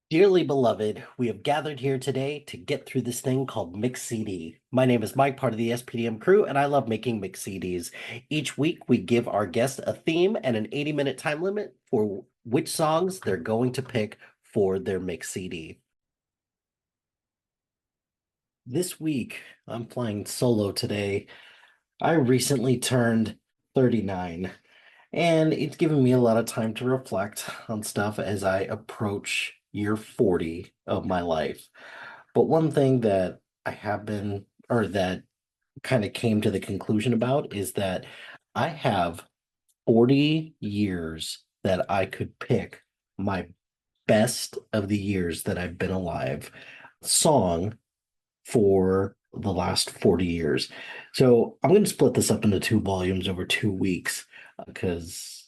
Dearly beloved, we have gathered here today to get through this thing called Mix CD. My name is Mike, part of the SPDM crew, and I love making Mix CDs. Each week, we give our guests a theme and an 80-minute time limit for which songs they're going to pick for their Mix CD. This week, I'm flying solo today. I recently turned 39, and it's given me a lot of time to reflect on stuff as I approach year 40 of my life. But one thing that I have been, or that kind of came to the conclusion about, is that I have 40 years that I could pick my best of the years that I've been alive song for the last 40 years. So I'm going to split this up into two volumes over 2 weeks because.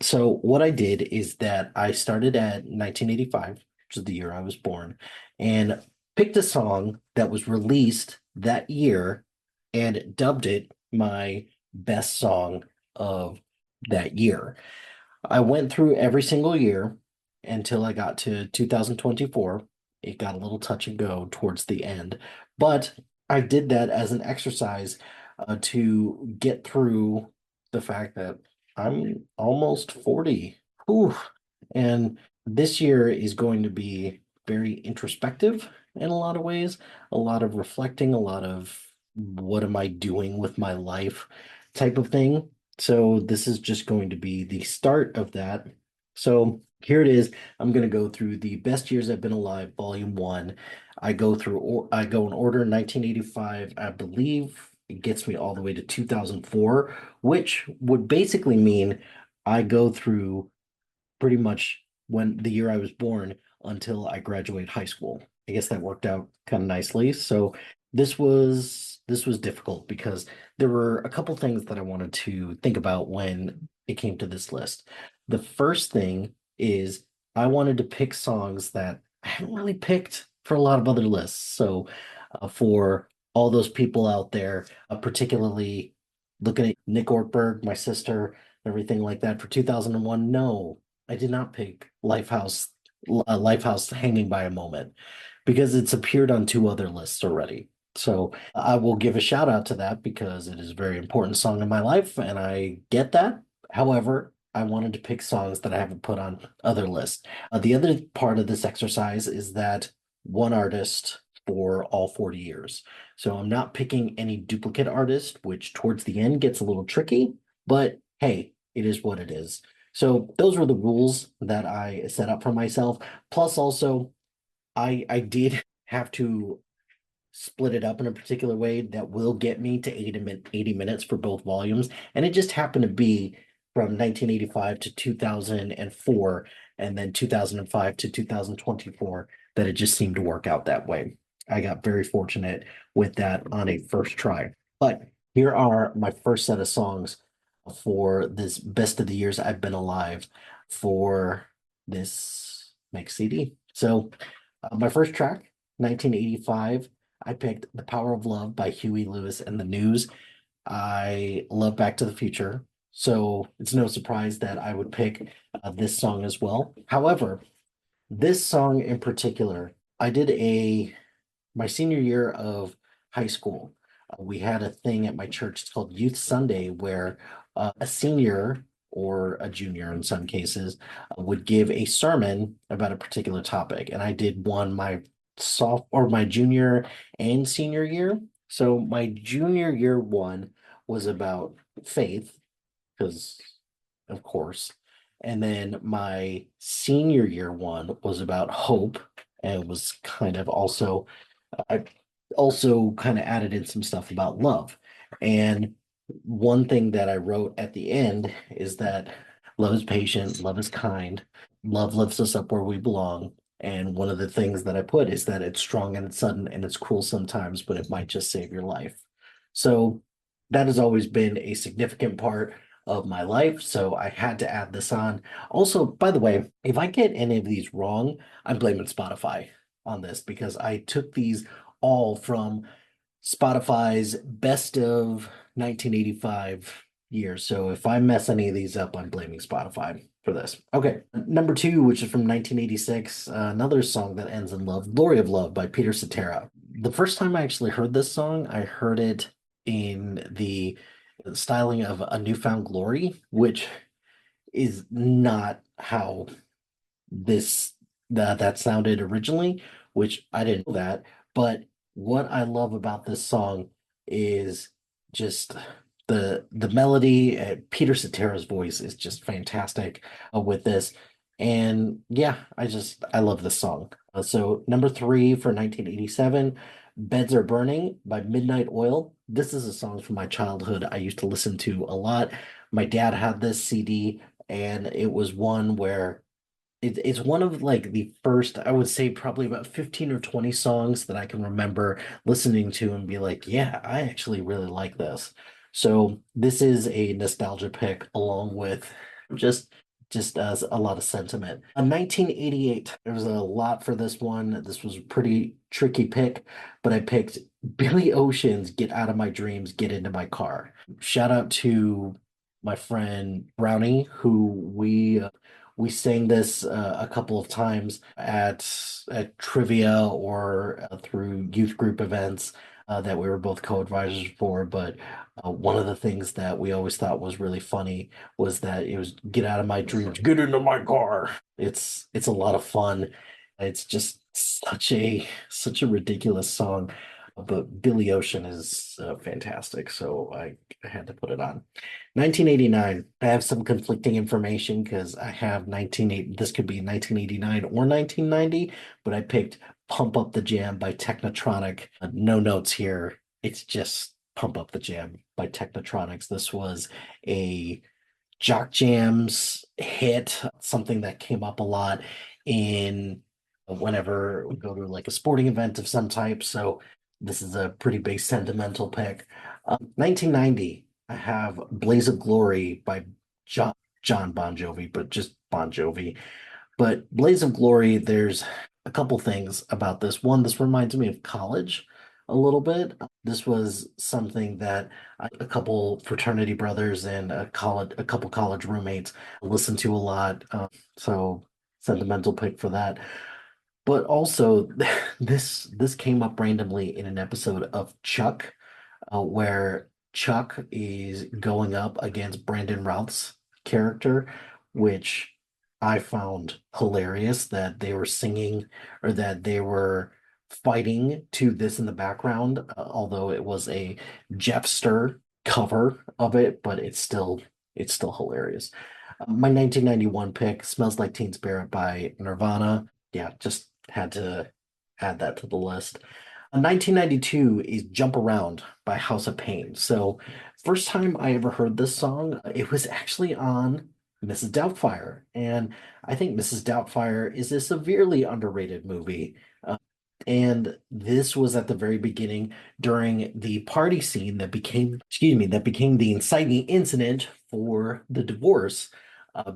So what I did is that I started at 1985, which is the year I was born, and picked a song that was released that year and dubbed it my best song of that year. I went through every single year until I got to 2024. It got a little touch and go towards the end, but I did that as an exercise to get through the fact that I'm almost 40. Whew. And this year is going to be very introspective in a lot of ways, a lot of reflecting, a lot of what am I doing with my life type of thing. So this is just going to be the start of that. So here it is. I'm going to go through the best years I've been alive, volume one. I go in order 1985, I believe it gets me all the way to 2004, which would basically mean I go through pretty much when the year I was born until I graduate high school. I guess that worked out kind of nicely. So this was difficult because there were a couple things that I wanted to think about when it came to this list. The first thing is I wanted to pick songs that I haven't really picked for a lot of other lists. So for all those people out there, particularly looking at Nick Ortberg, my sister, everything like that for 2001, no, I did not pick Lifehouse Hanging by a Moment because it's appeared on two other lists already. So I will give a shout out to that because it is a very important song in my life and I get that. However, I wanted to pick songs that I haven't put on other lists. The other part of this exercise is that one artist for all 40 years. So I'm not picking any duplicate artist, which towards the end gets a little tricky, but hey, it is what it is. So those were the rules that I set up for myself. Plus, also, I did have to split it up in a particular way that will get me to 80 minutes for both volumes. And it just happened to be from 1985 to 2004 and then 2005 to 2024 that it just seemed to work out that way. I got very fortunate with that on a first try. But here are my first set of songs for this best of the years I've been alive for this mix CD. So my first track, 1985, I picked The Power of Love by Huey Lewis and the News. I love Back to the Future, so it's no surprise that I would pick this song as well. However, this song in particular, I did my senior year of high school. We had a thing at my church, it's called Youth Sunday, where a senior or a junior in some cases would give a sermon about a particular topic. And I did one my junior and senior year. So my junior year one was about faith, because of course. And then my senior year one was about hope. And it was kind of also, I also kind of added in some stuff about love. And one thing that I wrote at the end is that love is patient, love is kind, love lifts us up where we belong. And one of the things that I put is that it's strong and it's sudden and it's cruel sometimes, but it might just save your life. So that has always been a significant part of my life, so I had to add this on. Also, by the way, if I get any of these wrong, I'm blaming Spotify on this because I took these all from Spotify's best of 1985 years. So if I mess any of these up, I'm blaming Spotify for this. Okay, number two, which is from 1986, another song that ends in love, Glory of Love by Peter Cetera. The first time I actually heard this song, I heard it in the styling of A Newfound Glory, which is not how this that sounded originally, which I didn't know that. But what I love about this song is just the melody. Peter Cetera's voice is just fantastic with this. And yeah, I love this song. So number three for 1987, Beds Are Burning by Midnight Oil. This is a song from my childhood I used to listen to a lot. My dad had this CD, and it was one where it's one of like the first, I would say probably about 15 or 20 songs that I can remember listening to and be like, yeah, I actually really like this. So this is a nostalgia pick along with just just as a lot of sentiment. 1988, there was a lot for this one. This was a pretty tricky pick, but I picked Billy Ocean's Get Out of My Dreams, Get Into My Car. Shout out to my friend Brownie, who we sang this a couple of times at trivia or through youth group events that we were both co-advisors for. But one of the things that we always thought was really funny was that it was "Get out of my dreams, get into my car." It's a lot of fun. It's just such a ridiculous song, but Billy Ocean is fantastic, so I had to put it on. 1989. I have some conflicting information because I have 1980. This could be 1989 or 1990, but I picked Pump Up the Jam by Technotronic. No notes here. It's just Pump Up the Jam by Technotronics. This was a Jock Jams hit, something that came up a lot in whenever we go to like a sporting event of some type. So this is a pretty big sentimental pick. 1990, I have Blaze of Glory by John, John Bon Jovi, but just Bon Jovi. But Blaze of Glory, there's a couple things about this. One, this reminds me of college a little bit. This was something that a couple fraternity brothers and a couple college roommates listened to a lot. So sentimental pick for that. But also, this came up randomly in an episode of Chuck, where Chuck is going up against Brandon Routh's character, which I found hilarious that they were singing or that they were fighting to this in the background, although it was a Jeffster cover of it, but it's still hilarious. My 1991 pick, Smells Like Teen Spirit by Nirvana. Yeah, just had to add that to the list. 1992 is Jump Around by House of Pain. So, first time I ever heard this song, it was actually on Mrs. Doubtfire. And I think Mrs. Doubtfire is a severely underrated movie. Uh, and this was at the very beginning during the party scene that became, excuse me, that became the inciting incident for the divorce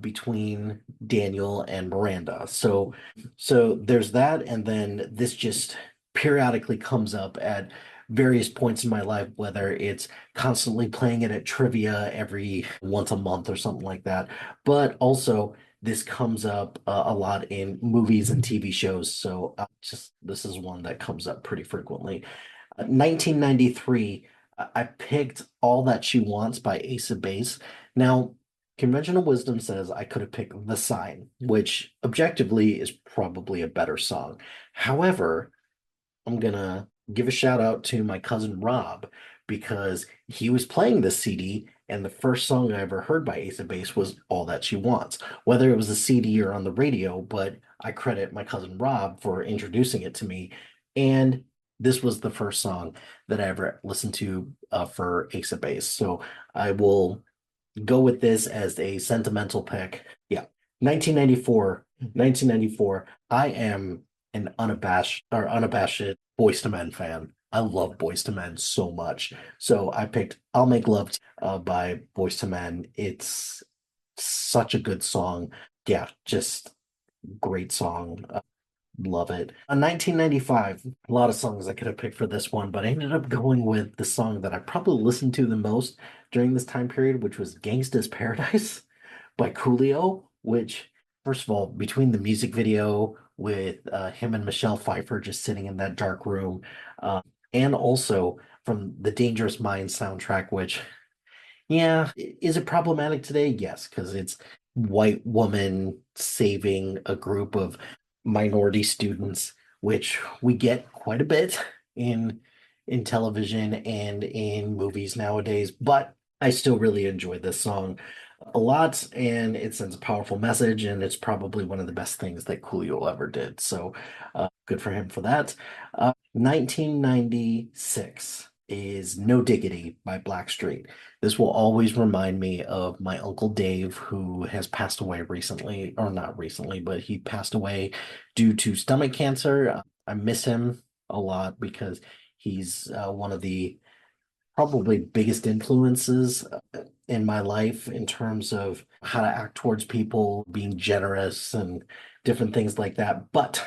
between Daniel and Miranda. So there's that, and then this just periodically comes up at various points in my life, whether it's constantly playing it at trivia every once a month or something like that, but also this comes up a lot in movies and TV shows. So just this is one that comes up pretty frequently. 1993, I picked All That She Wants by Ace of Base. Now, conventional wisdom says I could have picked The Sign, which objectively is probably a better song. However, I'm gonna give a shout out to my cousin Rob because he was playing this CD, and the first song I ever heard by Ace of Base was All That She Wants, whether it was a CD or on the radio, but I credit my cousin Rob for introducing it to me. And this was the first song that I ever listened to for Ace of Base. So I will go with this as a sentimental pick. Yeah. 1994, 1994. I am an unabashed Boyz II Men fan. I love Boyz II Men so much. So I picked I'll Make Love by Boyz II Men. It's such a good song. Yeah, just great song. Love it. 1995, a lot of songs I could have picked for this one, but I ended up going with the song that I probably listened to the most during this time period, which was Gangsta's Paradise by Coolio, which, first of all, between the music video with him and Michelle Pfeiffer just sitting in that dark room, uh, and also from the Dangerous Minds soundtrack, which, yeah, is it problematic today? Yes, because it's white woman saving a group of minority students, which we get quite a bit in television and in movies nowadays. But I still really enjoy this song a lot, and it sends a powerful message, and it's probably one of the best things that Coolio ever did. So, good for him for that. 1996 is No Diggity by Blackstreet. This will always remind me of my Uncle Dave, who has passed away recently, or not recently, but he passed away due to stomach cancer. I miss him a lot because he's one of the probably biggest influences in my life in terms of how to act towards people, being generous, and different things like that. But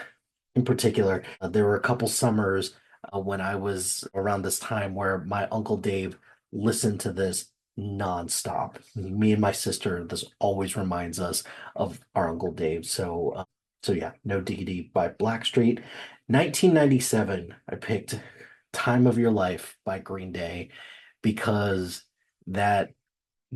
in particular, there were a couple summers when I was around this time where my Uncle Dave listened to this nonstop. Me and my sister, this always reminds us of our Uncle Dave. So yeah, No Diggity by Blackstreet. 1997, I picked Time of Your Life by Green Day because that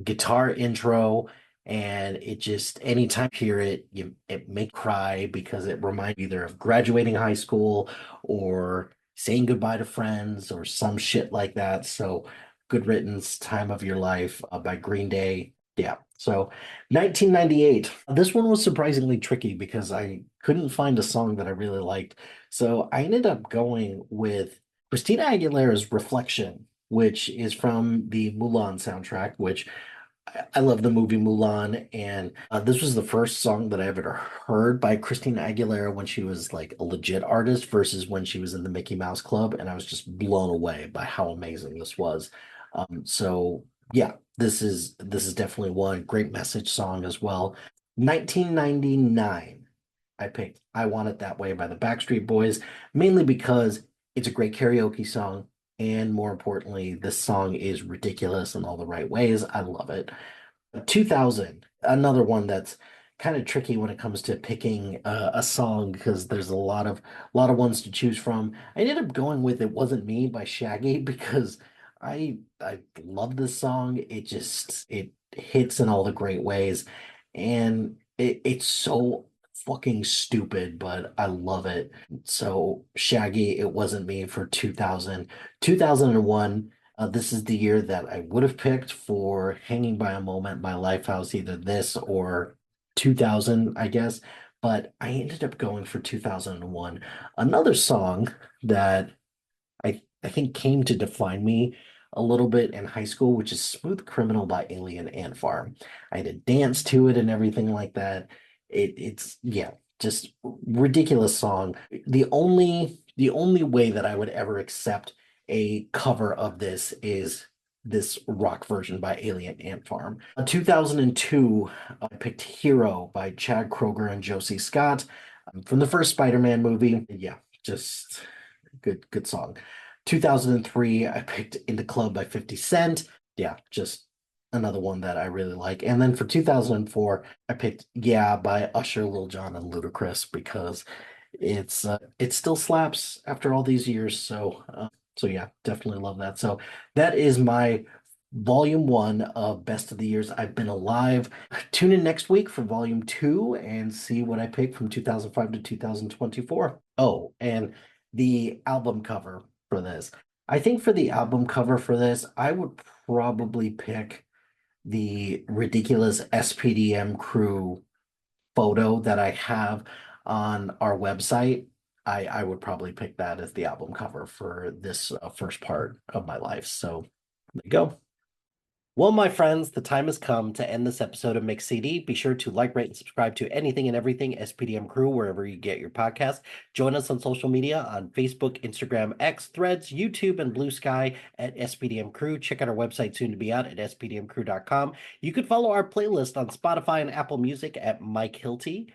guitar intro and it just anytime you hear it, it make cry because it reminds you either of graduating high school or saying goodbye to friends or some shit like that. So Good Riddance, Time of Your Life by Green Day. Yeah. So 1998. This one was surprisingly tricky because I couldn't find a song that I really liked. So I ended up going with Christina Aguilera's Reflection, which is from the Mulan soundtrack, which I love the movie Mulan, and this was the first song that I ever heard by Christina Aguilera when she was like a legit artist versus when she was in the Mickey Mouse Club, and I was just blown away by how amazing this was. So yeah, this is definitely one great message song as well. 1999, I picked "I Want It That Way" by the Backstreet Boys, mainly because it's a great karaoke song. And more importantly, this song is ridiculous in all the right ways. I love it. 2000, another one that's kind of tricky when it comes to picking a song because there's a lot of ones to choose from. I ended up going with "It Wasn't Me" by Shaggy because I love this song. It hits in all the great ways, and it's so fucking stupid, but I love it. So Shaggy, "It Wasn't Me" for 2000. 2001, this is the year that I would have picked for Hanging by a Moment by Lifehouse, either this or 2000, I guess. But I ended up going for 2001. Another song that I think came to define me a little bit in high school, which is Smooth Criminal by Alien Ant Farm. I had to dance to it and everything like that. It's yeah, just ridiculous song. The only way that I would ever accept a cover of this is this rock version by Alien Ant Farm. 2002, I picked Hero by Chad Kroeger and Josie Scott from the first Spider-Man movie. Yeah, just good song. 2003, I picked In the Club by 50 Cent. Yeah, just another one that I really like. And then for 2004, I picked Yeah by Usher, Lil Jon, and Ludacris because it still slaps after all these years. So yeah, definitely love that. So that is my volume one of Best of the Years I've Been Alive. Tune in next week for volume two and see what I pick from 2005 to 2024. Oh, and the album cover for this. I think for the album cover for this, I would probably pick the ridiculous SPDM crew photo that I have on our website. I would probably pick that as the album cover for this first part of my life. So there you go. Well, my friends, the time has come to end this episode of Mix CD. Be sure to like, rate, and subscribe to anything and everything SPDM Crew wherever you get your podcast. Join us on social media on Facebook, Instagram, X, Threads, YouTube, and Blue Sky at SPDM Crew. Check out our website soon to be out at spdmcrew.com. You could follow our playlist on Spotify and Apple Music at Mike Hilty.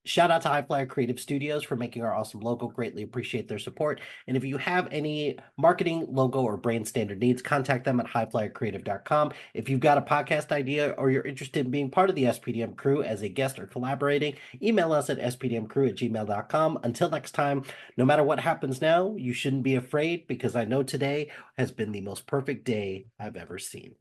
Shout out to High Flyer Creative Studios for making our awesome logo. Greatly appreciate their support. And if you have any marketing, logo, or brand standard needs, contact them at highflyercreative.com. If you've got a podcast idea or you're interested in being part of the SPDM crew as a guest or collaborating, email us at spdmcrew@gmail.com. Until next time, no matter what happens now, you shouldn't be afraid because I know today has been the most perfect day I've ever seen.